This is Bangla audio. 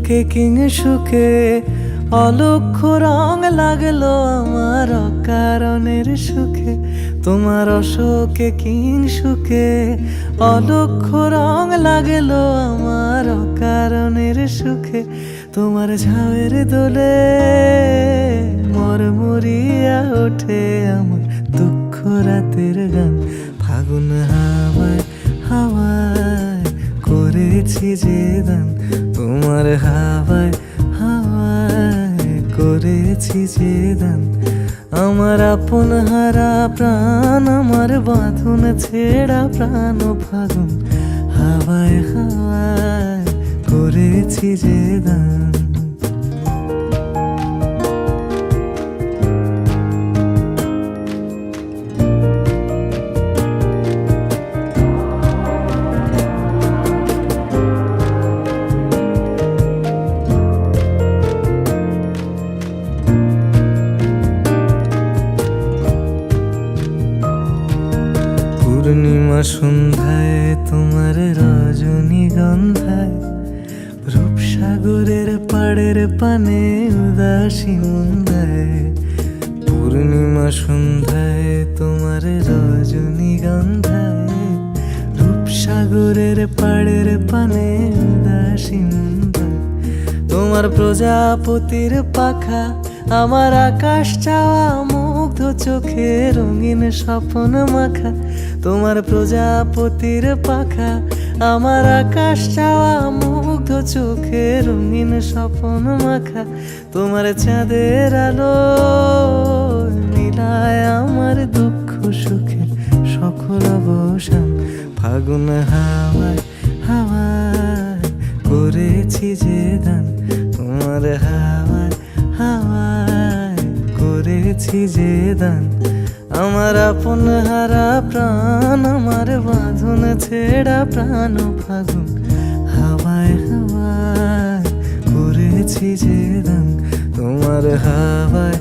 অশোকে কিং সুখে অলক্ষ্য রং লাগলো আমার অকারণের সুখে। তোমার অশোকে কিং সুখে অলক্ষ্য রং লাগলো আমার অকারণের সুখে। তোমার ঝাউয়ের দোলে মরমরিয়া ওঠে আমার দুঃখ রাতের গান। ফাগুন হাওয়ায় হাওয়ায় করেছি যে দান, তোমার হাওয়ায় হাওয়ায় করেছি যে দান। আমার আপন হারা প্রাণ, আমার বাঁধন ছেঁড়া প্রাণ, ফাগুন হাওয়ায় হাওয়ায় করেছি যে দান। পূর্ণিমা সন্ধ্যায় তোমার রজনীগন্ধায়, রূপসাগরের পাড়ের পানে উদাসী মন্দায়। পূর্ণিমা সন্ধ্যায় তোমার রজনীগন্ধায়, রূপসাগরের পাড়ের পানে উদাসী মন্দায়। তোমার প্রজাপতির পাখা আমার আকাশ চাওয়া মুগ্ধ চোখে রঙিন স্বপ্ন মাখা। তোমার প্রজাপতির পাখা আমার আকাশ চাওয়া মুগ্ধ চোখে রঙিন স্বপ্ন মাখা। তোমার চাঁদের আলো মিলায় আমার দুঃখ সুখের সকল অবসান। ফাগুন হাওয়ায় হাওয়ায় করেছি যে দান, তোমার হাওয়ায় হাওয়ায় করেছি যে দান। আমার আপন হারা প্রাণ, আমার বাঁধন ছেঁড়া প্রাণ, ফাগুন হাওয়ায় হাওয়ায় করেছি যে দান। তোমার হাওয়ায়